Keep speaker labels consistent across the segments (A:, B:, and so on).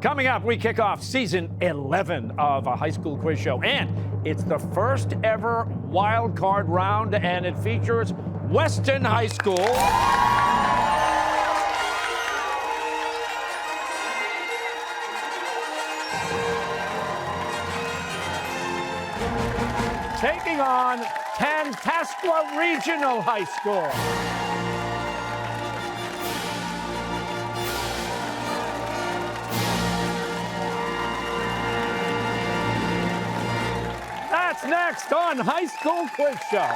A: Coming up, we kick off season 11 of a high school quiz show, and it's the first ever wild card round, and it features Weston High School. Taking on Tantasqua Regional High School. That's next on High School Quiz Show.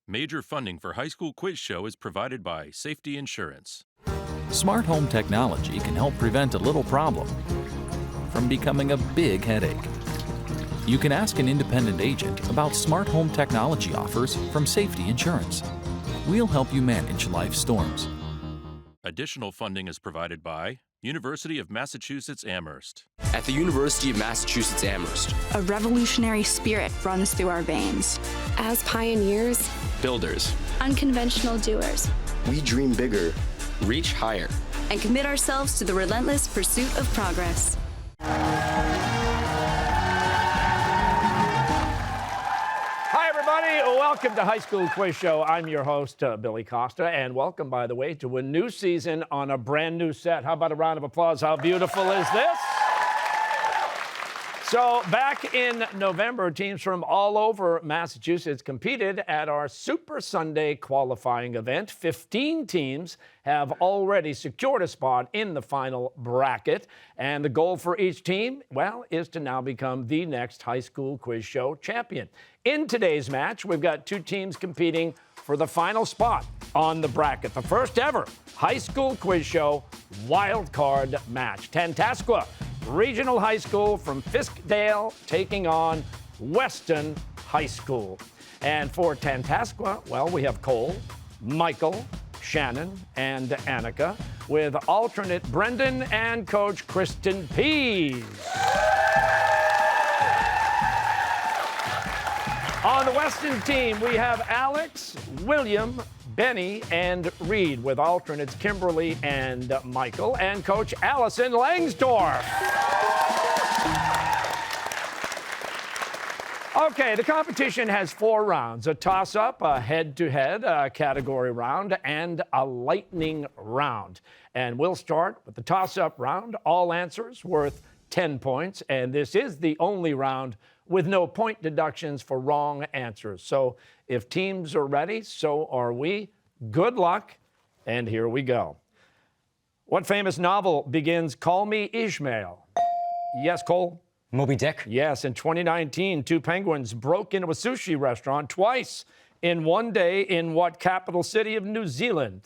B: Major funding for High School Quiz Show is provided by Safety Insurance.
C: Smart home technology can help prevent a little problem from becoming a big headache. You can ask an independent agent about smart home technology offers from Safety Insurance. We'll help you manage life's storms.
B: Additional funding is provided by University of Massachusetts Amherst.
D: At the University of Massachusetts Amherst,
E: a revolutionary spirit runs through our veins.
F: As pioneers,
D: builders,
E: unconventional doers,
D: we dream bigger, reach higher,
E: and commit ourselves to the relentless pursuit of progress.
A: Hi, everybody. Welcome to High School Quiz Show. I'm your host, Billy Costa, and welcome, by the way, to a new season on a brand new set. How about a round of applause? How beautiful is this? So back in November, teams from all over Massachusetts competed at our Super Sunday qualifying event. 15 teams have already secured a spot in the final bracket. And the goal for each team, well, is to now become the next High School Quiz Show champion. In today's match, we've got two teams competing for the final spot on the bracket. The first ever High School Quiz Show wild card match. Tantasqua Regional High School from Fiskdale taking on Weston High School. And for Tantasqua, well, we have Cole, Michael, Shannon, and Annika, with alternate Brendan and Coach Kristen Pease. On the Weston team, we have Alex, William, Benny, and Reed, with alternates Kimberly and Michael, and Coach Allison Langsdorf. Okay, the competition has 4 rounds: a toss-up, a head-to-head, a category round, and a lightning round. And we'll start with the toss-up round. All answers worth 10 points, and this is the only round with no point deductions for wrong answers. So if teams are ready, so are we. Good luck, and here we go. What famous novel begins, "Call me Ishmael"? Yes, Cole?
G: Moby Dick.
A: Yes, in 2019, 2 penguins broke into a sushi restaurant twice in one day in what capital city of New Zealand?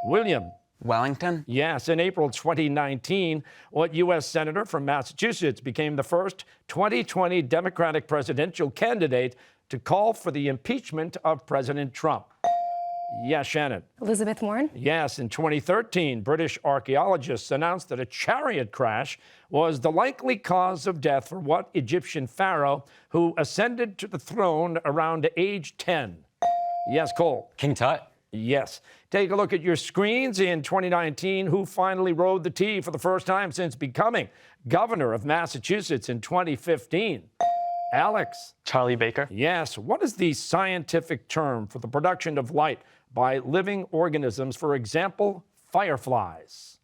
A: William?
G: Wellington.
A: Yes, in April 2019, what U.S. Senator from Massachusetts became the first 2020 Democratic presidential candidate to call for the impeachment of President Trump? Yes, Shannon.
F: Elizabeth Warren.
A: Yes, in 2013, British archaeologists announced that a chariot crash was the likely cause of death for what Egyptian pharaoh who ascended to the throne around age 10? Yes, Cole.
G: King Tut.
A: Yes. Take a look at your screens. In 2019, who finally rode the T for the first time since becoming governor of Massachusetts in 2015? Alex.
G: Charlie Baker.
A: Yes. What is the scientific term for the production of light by living organisms, for example, fireflies?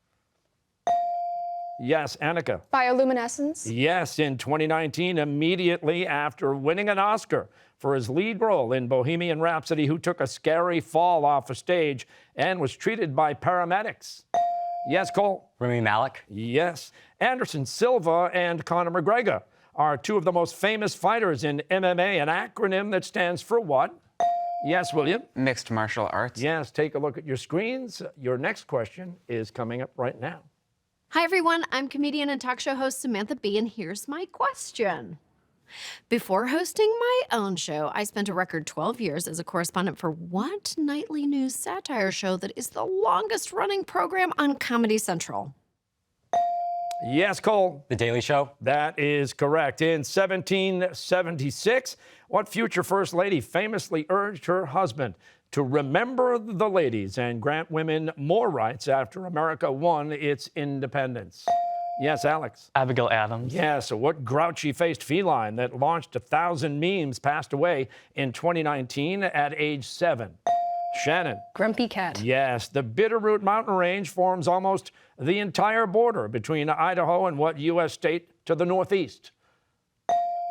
A: Yes, Annika.
F: Bioluminescence.
A: Yes, in 2019, immediately after winning an Oscar for his lead role in Bohemian Rhapsody, who took a scary fall off a stage and was treated by paramedics? Yes, Cole.
G: Rami Malek.
A: Yes. Anderson Silva and Conor McGregor are 2 of the most famous fighters in MMA, an acronym that stands for what? Yes, William.
G: Mixed martial arts.
A: Yes, take a look at your screens. Your next question is coming up right now.
H: Hi, everyone. I'm comedian and talk show host Samantha Bee, and here's my question. Before hosting my own show, I spent a record 12 years as a correspondent for what nightly news satire show that is the longest-running program on Comedy Central?
A: Yes, Cole.
G: The Daily Show.
A: That is correct. In 1776, what future First Lady famously urged her husband to remember the ladies and grant women more rights after America won its independence? Yes, Alex.
G: Abigail Adams.
A: Yes, what grouchy-faced feline that launched 1,000 memes passed away in 2019 at age 7? Shannon.
F: Grumpy cat.
A: Yes, the Bitterroot Mountain Range forms almost the entire border between Idaho and what U.S. state to the northeast?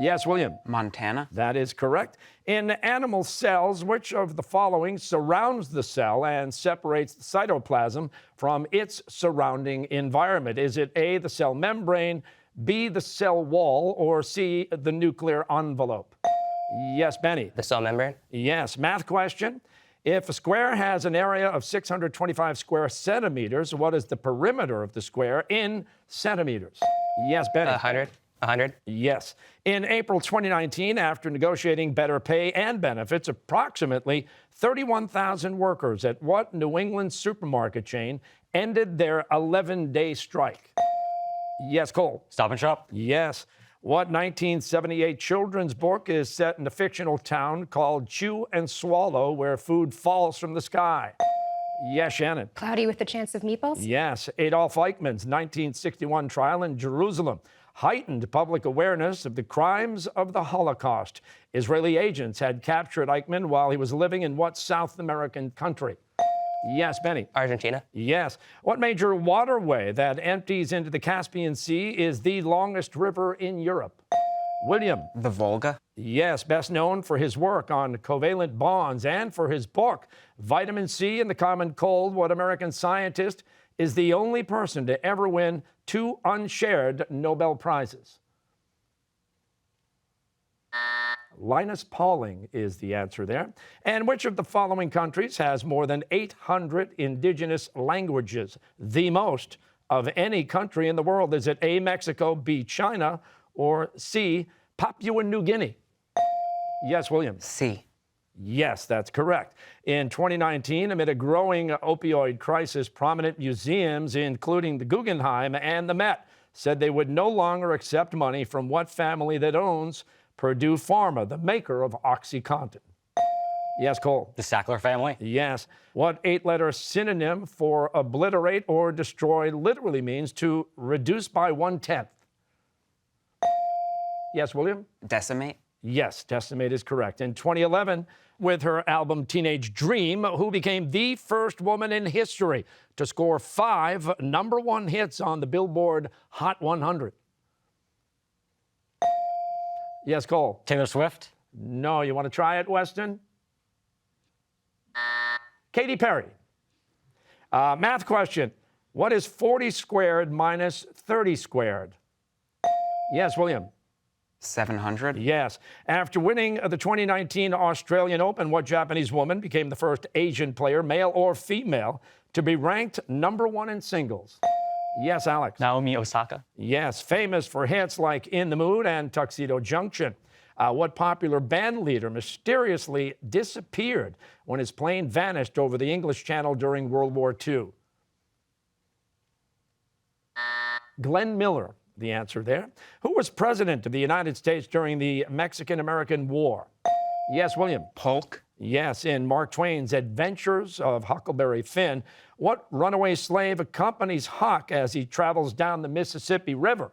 A: Yes, William.
G: Montana.
A: That is correct. In animal cells, which of the following surrounds the cell and separates the cytoplasm from its surrounding environment? Is it A, the cell membrane, B, the cell wall, or C, the nuclear envelope? Yes, Benny.
I: The cell membrane.
A: Yes. Math question. If a square has an area of 625 square centimeters, what is the perimeter of the square in centimeters? Yes, Benny.
I: 100. 100.
A: Yes. In April 2019, after negotiating better pay and benefits, approximately 31,000 workers at what New England supermarket chain ended their 11-day strike? Yes, Cole.
G: Stop and Shop.
A: Yes. What 1978 children's book is set in a fictional town called Chew and Swallow, where food falls from the sky? Yes, Shannon.
F: Cloudy with a Chance of Meatballs.
A: Yes. Adolf Eichmann's 1961 trial in Jerusalem heightened public awareness of the crimes of the Holocaust. Israeli agents had captured Eichmann while he was living in what South American country? Yes, Benny.
I: Argentina.
A: Yes. What major waterway that empties into the Caspian Sea is the longest river in Europe? William.
G: The Volga.
A: Yes, best known for his work on covalent bonds and for his book, Vitamin C and the Common Cold, what American scientist is the only person to ever win 2 unshared Nobel Prizes? Linus Pauling is the answer there. And which of the following countries has more than 800 indigenous languages, the most of any country in the world? Is it A, Mexico, B, China, or C, Papua New Guinea? Yes, William.
G: C.
A: Yes, that's correct. In 2019, amid a growing opioid crisis, prominent museums, including the Guggenheim and the Met, said they would no longer accept money from what family that owns Purdue Pharma, the maker of OxyContin? Yes, Cole.
G: The Sackler family.
A: Yes. What 8-letter synonym for obliterate or destroy literally means to reduce by 1/10? Yes, William?
G: Decimate.
A: Yes, decimate is correct. In 2011, with her album Teenage Dream, who became the first woman in history to score 5 #1 hits on the Billboard Hot 100? Yes, Cole.
G: Taylor Swift.
A: No, you want to try it, Weston? Katy Perry. Math question. What is 40 squared minus 30 squared? Yes, William.
G: 700.
A: Yes. After winning the 2019 Australian Open, what Japanese woman became the first Asian player, male or female, to be ranked #1 in singles? Yes, Alex.
G: Naomi Osaka.
A: Yes, famous for hits like In the Mood and Tuxedo Junction. What popular band leader mysteriously disappeared when his plane vanished over the English Channel during World War II? Glenn Miller, the answer there. Who was president of the United States during the Mexican-American War? Yes, William.
G: Polk.
A: Yes, in Mark Twain's Adventures of Huckleberry Finn, what runaway slave accompanies Huck as he travels down the Mississippi River?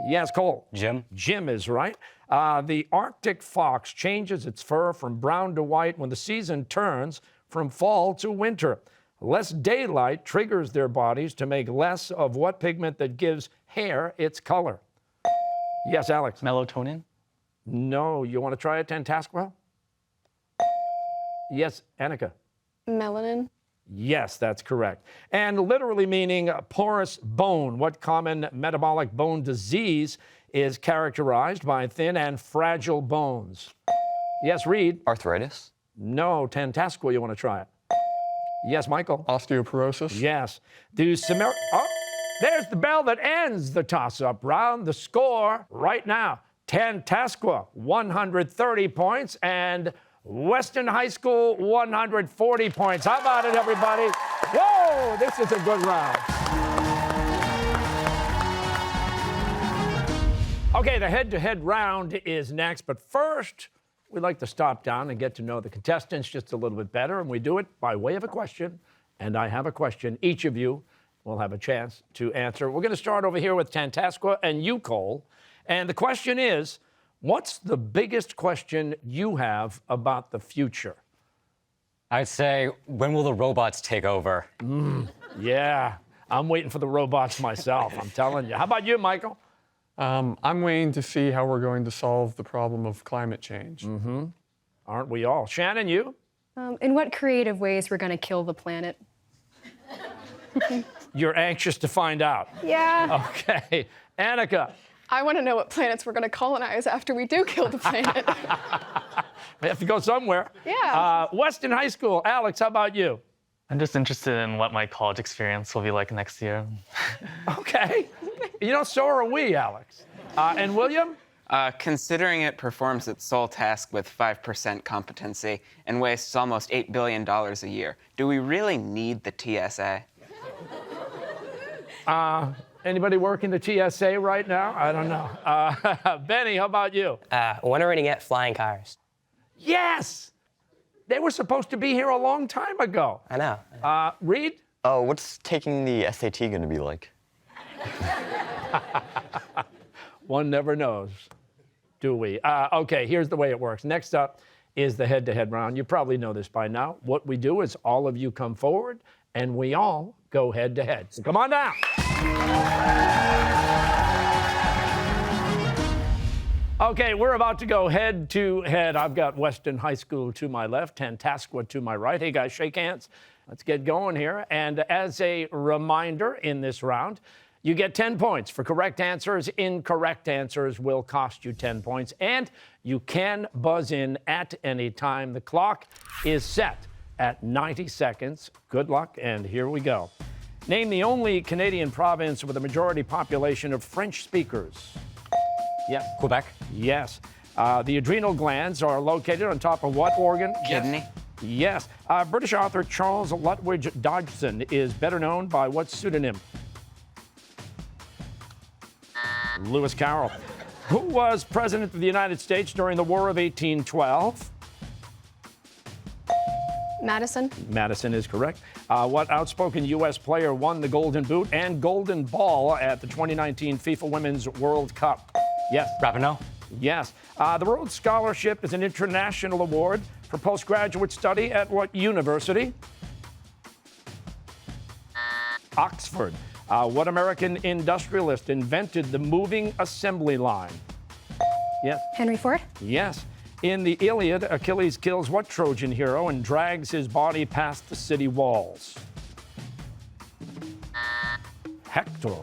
A: Yes, Cole.
G: Jim.
A: Jim is right. The Arctic fox changes its fur from brown to white when the season turns from fall to winter. Less daylight triggers their bodies to make less of what pigment that gives hair its color? Yes, Alex.
G: Melatonin.
A: No, you want to try it, Tantasqua? Yes, Annika.
F: Melanin.
A: Yes, that's correct. And literally meaning porous bone, what common metabolic bone disease is characterized by thin and fragile bones? Yes, Reed.
G: Arthritis.
A: No, Tantasqua, you want to try it? Yes, Michael.
J: Osteoporosis.
A: Yes. Oh, there's the bell that ends the toss-up round. The score right now, Tantasqua, 130 points, and Weston High School, 140 points. How about it, everybody? Whoa, this is a good round. Okay, the head-to-head round is next, but first, we'd like to stop down and get to know the contestants just a little bit better, and we do it by way of a question, and I have a question. Each of you will have a chance to answer. We're going to start over here with Tantasqua and you, Cole, and the question is, what's the biggest question you have about the future?
G: I'd say, when will the robots take over?
A: Yeah, I'm waiting for the robots myself, I'm telling you. How about you, Michael?
I: I'm waiting to see how we're going to solve the problem of climate change.
A: Aren't we all? Shannon, you?
F: In what creative ways we're going to kill the planet?
A: You're anxious to find out.
F: Yeah.
A: Okay. Annika?
J: I want to know what planets we're going to colonize after we do kill the planet.
A: We have to go somewhere.
J: Yeah.
A: Weston High School. Alex, how about you?
K: I'm just interested in what my college experience will be like next year.
A: Okay. You know, so are we, Alex. And William?
G: Considering it performs its sole task with 5% competency and wastes almost $8 billion a year, do we really need the TSA?
A: Anybody working the TSA right now? I don't know. Benny, how about you?
L: When are we going to get flying cars?
A: Yes! They were supposed to be here a long time ago.
L: I know.
A: Reed?
M: Oh, what's taking the SAT going to be like?
A: One never knows, do we? Okay, here's the way it works. Next up is the head-to-head round. You probably know this by now. What we do is all of you come forward, and we all go head-to-head. So come on down. Okay, we're about to go head-to-head. I've got Weston High School to my left, Tantasqua to my right. Hey, guys, shake hands. Let's get going here. And as a reminder in this round, you get 10 points for correct answers. Incorrect answers will cost you 10 points. And you can buzz in at any time. The clock is set at 90 seconds. Good luck, and here we go. Name the only Canadian province with a majority population of French speakers. Yes.
G: Quebec?
A: Yes. The adrenal glands are located on top of what organ?
G: Kidney?
A: Yes. British author Charles Lutwidge Dodgson is better known by what pseudonym? Lewis Carroll. Who was president of the United States during the War of 1812?
F: Madison.
A: Madison is correct. What outspoken U.S. player won the Golden Boot and Golden Ball at the 2019 FIFA Women's World Cup? Yes.
G: Rapinoe?
A: Yes. The Rhodes Scholarship is an international award for postgraduate study at what university? Oxford. What American industrialist invented the moving assembly line? Yes.
F: Henry Ford.
A: Yes. In the Iliad, Achilles kills what Trojan hero and drags his body past the city walls? Hector.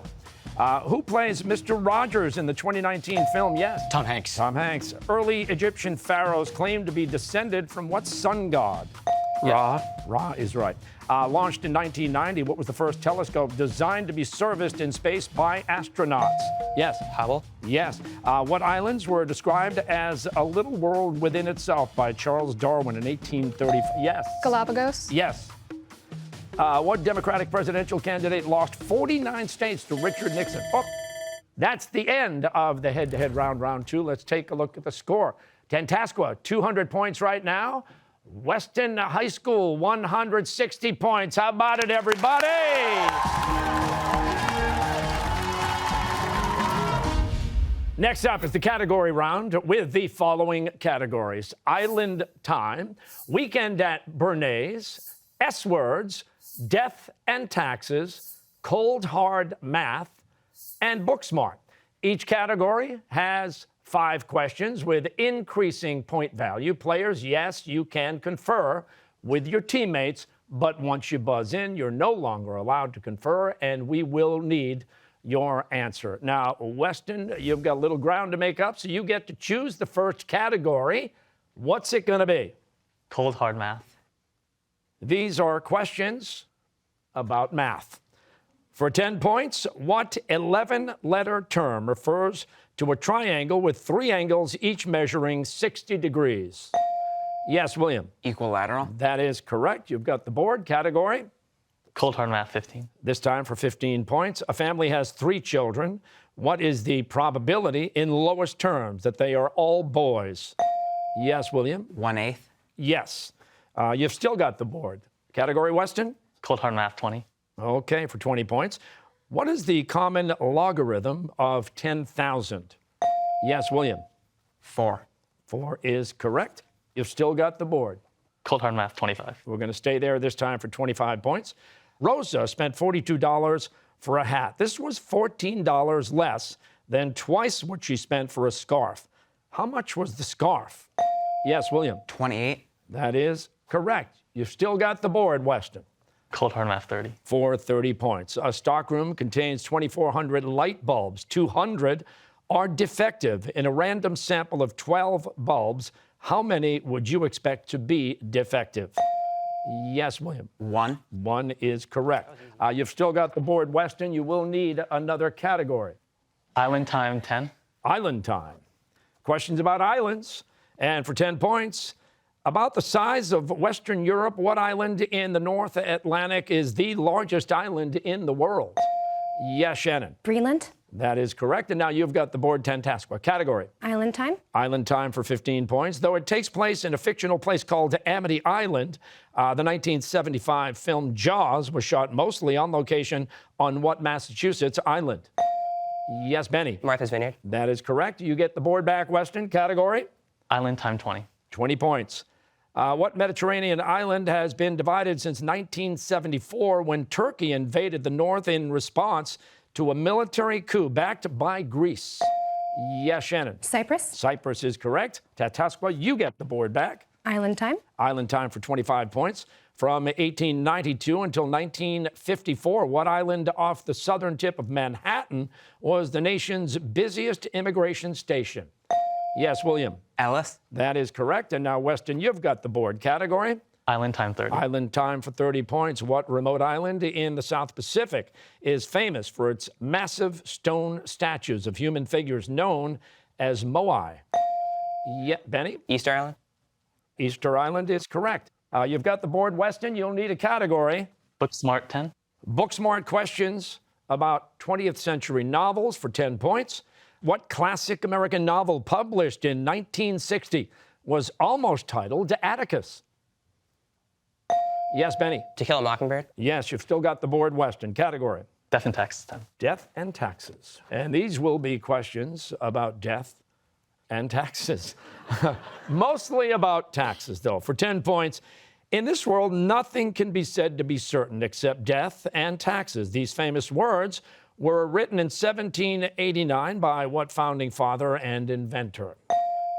A: Who plays Mr. Rogers in the 2019 film? Yes.
G: Tom Hanks.
A: Tom Hanks. Early Egyptian pharaohs claimed to be descended from what sun god? Ra. Ra is right. Launched in 1990, what was the first telescope designed to be serviced in space by astronauts? Yes.
G: Hubble?
A: Yes. What islands were described as a little world within itself by Charles Darwin in 1830? Yes.
F: Galapagos.
A: Yes. What Democratic presidential candidate lost 49 states to Richard Nixon? Oh, that's the end of the head-to-head round two. Let's take a look at the score. Tantasqua, 200 points right now. Weston High School, 160 points. How about it, everybody? Next up is the category round with the following categories: Island Time, Weekend at Bernays, S-Words, Death and Taxes, Cold Hard Math, and Booksmart. Each category has 5 questions with increasing point value. Players, yes, you can confer with your teammates, but once you buzz in, you're no longer allowed to confer, and we will need your answer. Now, Weston, you've got a little ground to make up, so you get to choose the first category. What's it going to be?
K: Cold hard math.
A: These are questions about math. For 10 points, what 11-letter term refers to a triangle with 3 angles, each measuring 60 degrees? Yes, William.
G: Equilateral?
A: That is correct. You've got the board. Category?
K: Cold hard math 15.
A: This time for 15 points. A family has 3 children. What is the probability in lowest terms that they are all boys? Yes, William?
G: 1/8.
A: Yes. You've still got the board. Category, Weston?
K: Cold hard math 20.
A: Okay, for 20 points. What is the common logarithm of 10,000? Yes, William?
G: 4.
A: 4 is correct. You've still got the board.
K: Cold hard math 25.
A: We're going to stay there this time for 25 points. Rosa spent $42 for a hat. This was $14 less than twice what she spent for a scarf. How much was the scarf? Yes, William?
G: 28.
A: That is correct. You've still got the board, Weston.
K: Cold hard math 30.
A: For 30 points. A stockroom contains 2,400 light bulbs. 200 are defective. In a random sample of 12 bulbs, how many would you expect to be defective? Yes, William.
G: 1.
A: 1 is correct. You've still got the board, Weston. You will need another category.
K: Island time 10.
A: Island time. Questions about islands. And for 10 points, about the size of Western Europe, what island in the North Atlantic is the largest island in the world? Yes, Shannon.
F: Greenland.
A: That is correct. And now you've got the board, Tantasqua. Category.
F: Island time.
A: Island time for 15 points. Though it takes place in a fictional place called Amity Island, the 1975 film Jaws was shot mostly on location on what Massachusetts island? Yes, Benny.
L: Martha's Vineyard.
A: That is correct. You get the board back, Weston. Category.
K: Island time 20.
A: 20 points. What Mediterranean island has been divided since 1974 when Turkey invaded the north in response to a military coup backed by Greece? Yes, Shannon.
F: Cyprus.
A: Cyprus is correct. Tantasqua, you get the board back.
F: Island time.
A: Island time for 25 points. From 1892 until 1954, what island off the southern tip of Manhattan was the nation's busiest immigration station? Yes, William.
G: Ellis.
A: That is correct. And now, Weston, you've got the board. Category.
K: Island time 30.
A: Island time for 30 points. What remote island in the South Pacific is famous for its massive stone statues of human figures known as moai? Yeah, Benny?
L: Easter Island.
A: Easter Island is correct. You've got the board, Weston. You'll need a category.
K: Booksmart 10.
A: Booksmart questions about 20th century novels for 10 points. What classic American novel published in 1960 was almost titled Atticus? Yes, Benny.
L: To Kill a Mockingbird.
A: Yes, you've still got the board, Weston. Category.
K: Death and taxes 10.
A: Death and taxes. And these will be questions about death and taxes. Mostly about taxes, though. For 10 points, in this world, nothing can be said to be certain except death and taxes. These famous words were written in 1789 by what founding father and inventor?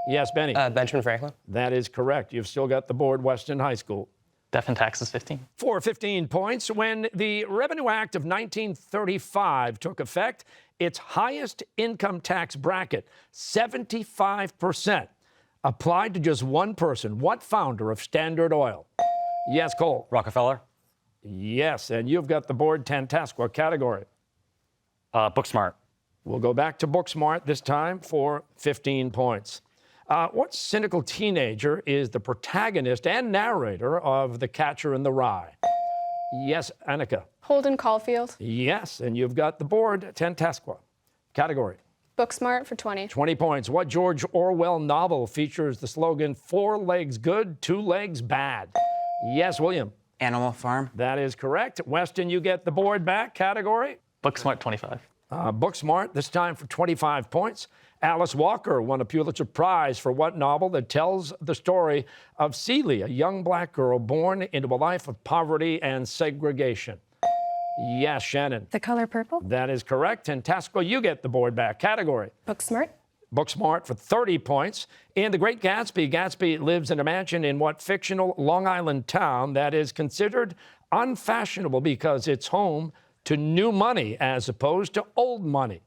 A: Yes, Benny.
L: Benjamin Franklin.
A: That is correct. You've still got the board, Weston High School.
K: Death and taxes 15.
A: For 15 points, when the Revenue Act of 1935 took effect, its highest income tax bracket, 75%, applied to just one person. What founder of Standard Oil? Yes, Cole.
M: Rockefeller.
A: Yes, and you've got the board, Tantasqua. Category.
M: Booksmart.
A: We'll go back to Booksmart this time for 15 points. What cynical teenager is the protagonist and narrator of The Catcher in the Rye? Yes, Annika.
J: Holden Caulfield.
A: Yes, and you've got the board, Tantasqua. Category.
J: Booksmart for 20.
A: 20 points. What George Orwell novel features the slogan, 4 legs good, 2 legs bad? Yes, William.
G: Animal Farm.
A: That is correct. Weston, you get the board back. Category.
K: Booksmart 25.
A: Booksmart, this time for 25 points. Alice Walker won a Pulitzer Prize for what novel that tells the story of Celie, a young black girl born into a life of poverty and segregation? Yes, Shannon.
F: The Color Purple.
A: That is correct. And Tantasqua, you get the board back. Category.
F: Booksmart.
A: Booksmart for 30 points. In The Great Gatsby, Gatsby lives in a mansion in what fictional Long Island town that is considered unfashionable because it's home to new money as opposed to old money?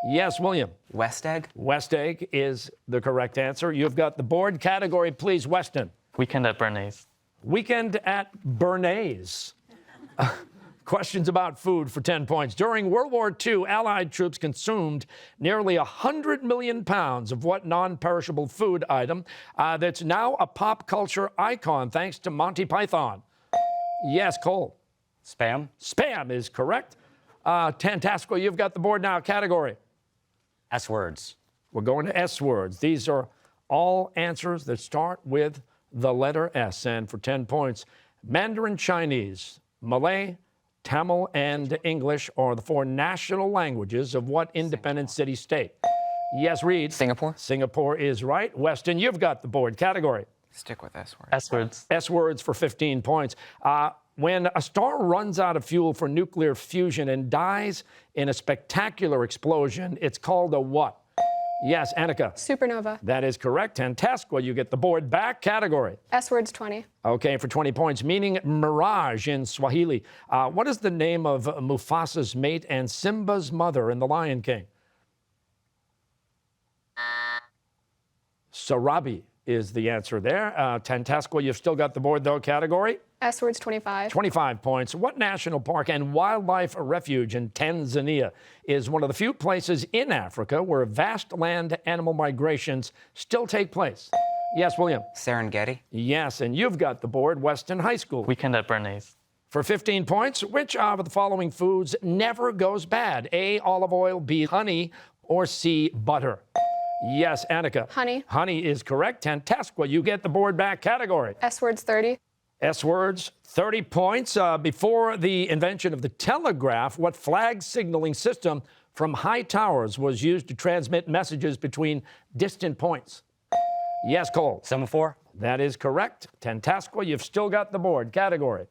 A: Yes, William.
G: West Egg.
A: West Egg is the correct answer. You've got the board. Category, please, Weston.
K: Weekend at Bernays.
A: Weekend at Bernays. Questions about food for 10 points. During World War II, Allied troops consumed nearly 100 million pounds of what non-perishable food item that's now a pop culture icon thanks to Monty Python? Yes, Cole.
M: Spam.
A: Spam is correct. Tantasqua, you've got the board now. Category.
M: S words.
A: We're going to S words. These are all answers that start with the letter S. And for 10 points, Mandarin Chinese, Malay, Tamil, and English are the 4 national languages of what independent city-state? Yes, Reed.
L: Singapore.
A: Singapore is right. Weston, you've got the board. Category.
G: Stick with S words.
K: S words.
A: S words for 15 points. When a star runs out of fuel for nuclear fusion and dies in a spectacular explosion, it's called a what? Yes, Annika.
J: Supernova.
A: That is correct. Tantasqua, you get the board back. Category.
J: S words 20.
A: Okay, for 20 points, meaning mirage in Swahili. What is the name of Mufasa's mate and Simba's mother in The Lion King? Sarabi is the answer there. Tantasqua, you've still got the board, though. Category.
J: S words 25.
A: 25 points. What national park and wildlife refuge in Tanzania is one of the few places in Africa where vast land animal migrations still take place? Yes, William.
G: Serengeti.
A: Yes, and you've got the board, Weston High School.
K: Weekend at Bernays.
A: For 15 points, which of the following foods never goes bad? A, olive oil, B, honey, or C, butter? Yes, Annika.
J: Honey.
A: Honey is correct. Tantasqua, you get the board back. Category.
J: S words 30.
A: S words, 30 points. Before the invention of the telegraph, what flag signaling system from high towers was used to transmit messages between distant points? Yes, Cole.
M: Semaphore.
A: That is correct. Tantasqua, you've still got the board. Category.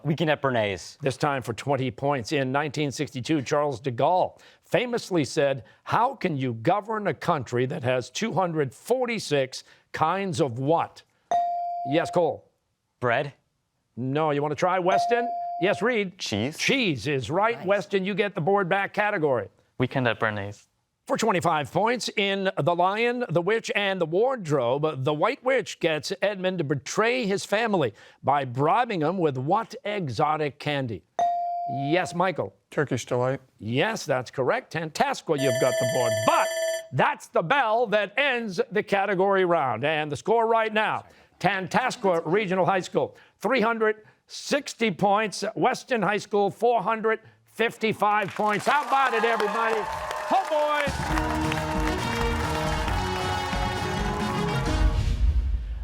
M: Weekend at Bernays.
A: This time for 20 points. In 1962, Charles de Gaulle famously said, "How can you govern a country that has 246 kinds of what?" Yes, Cole.
M: Bread.
A: No, you want to try Weston? Yes, Reed.
L: Cheese.
A: Cheese is right. Nice. Weston, you get the board back. Category.
K: Weekend at Bernays.
A: For 25 points, in The Lion, the Witch, and the Wardrobe, the White Witch gets Edmund to betray his family by bribing him with what exotic candy? Yes, Michael.
I: Turkish Delight.
A: Yes, that's correct. Tantasqua, you've got the board. But that's the bell that ends the category round. And the score right now, Tantasqua Regional High School, 360 points. Weston High School, 455 points. How about it, everybody? Oh,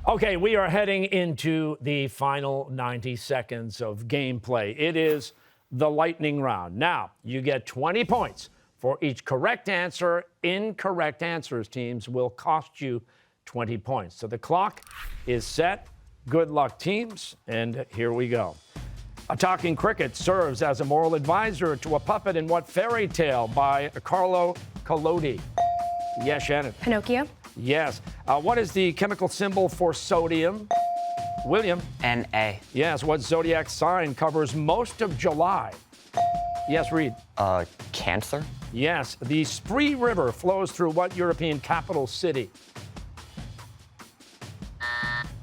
A: boy. Okay, we are heading into the final 90 seconds of gameplay. It is the lightning round. Now, you get 20 points for each correct answer. Incorrect answers, teams, will cost you 20 points. So the clock is set. Good luck, teams, and here we go. A talking cricket serves as a moral advisor to a puppet in what fairy tale by Carlo Collodi? Yes, Shannon.
F: Pinocchio.
A: Yes. What is the chemical symbol for sodium? William.
G: Na.
A: Yes. What zodiac sign covers most of July? Yes, Reed.
L: Cancer.
A: Yes. The Spree River flows through what European capital city?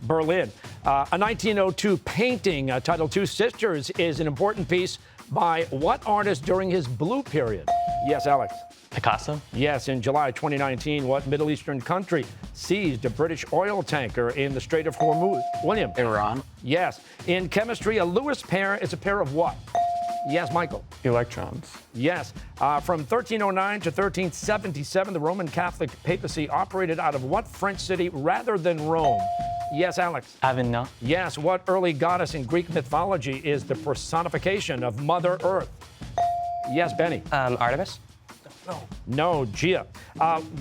A: Berlin. A 1902 painting titled Two Sisters is an important piece by what artist during his blue period? Yes, Alex.
K: Picasso.
A: Yes, in July 2019, what Middle Eastern country seized a British oil tanker in the Strait of Hormuz? William.
G: Iran.
A: Yes. In chemistry, a Lewis pair is a pair of what? Yes, Michael.
I: Electrons.
A: Yes. From 1309 to 1377, the Roman Catholic papacy operated out of what French city rather than Rome? Yes, Alex.
K: Avignon.
A: Yes. What early goddess in Greek mythology is the personification of Mother Earth? Yes, Benny.
L: Artemis.
A: No, Gia.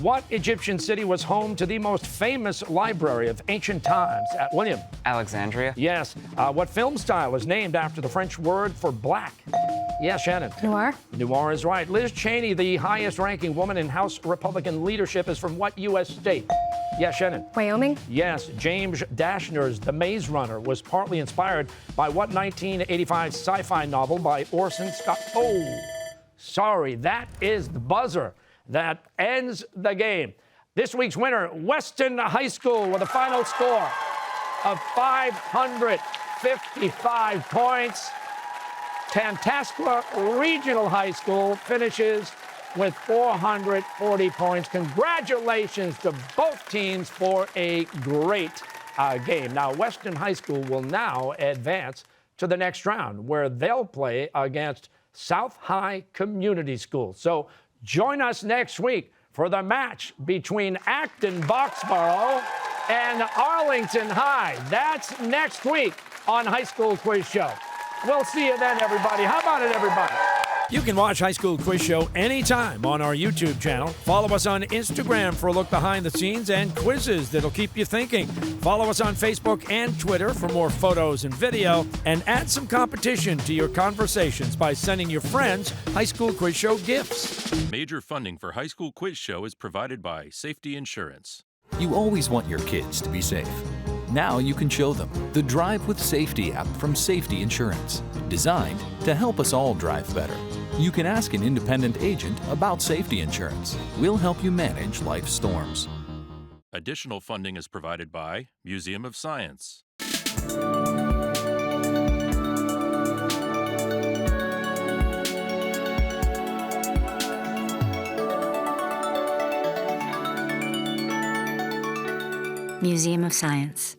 A: What Egyptian city was home to the most famous library of ancient times? William.
G: Alexandria.
A: Yes. What film style is named after the French word for black? Yes, Shannon.
F: Noir.
A: Noir is right. Liz Cheney, the highest-ranking woman in House Republican leadership, is from what U.S. state? Yes, Shannon.
F: Wyoming.
A: Yes. James Dashner's The Maze Runner was partly inspired by what 1985 sci-fi novel by Orson Scott? Oh, sorry. That is the buzzer that ends the game. This week's winner, Weston High School, with a final score of 555 points. Tantasqua Regional High School finishes with 440 points. Congratulations to both teams for a great game. Now, Weston High School will now advance to the next round, where they'll play against South High Community School. So join us next week for the match between Acton Boxborough and Arlington High. That's next week on High School Quiz Show. We'll see you then, everybody. How about it, everybody? You can watch High School Quiz Show anytime on our YouTube channel. Follow us on Instagram for a look behind the scenes and quizzes that'll keep you thinking. Follow us on Facebook and Twitter for more photos and video. And add some competition to your conversations by sending your friends High School Quiz Show gifts.
B: Major funding for High School Quiz Show is provided by Safety Insurance.
C: You always want your kids to be safe. Now you can show them the Drive with Safety app from Safety Insurance, designed to help us all drive better. You can ask an independent agent about safety insurance. We'll help you manage life's storms.
B: Additional funding is provided by Museum of Science.
E: Museum of Science.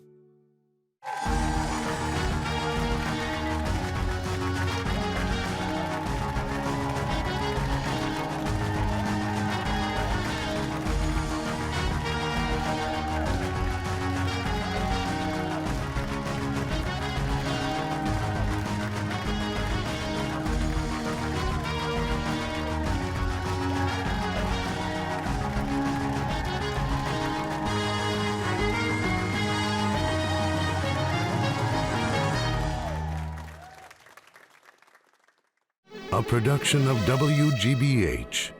N: A production of WGBH.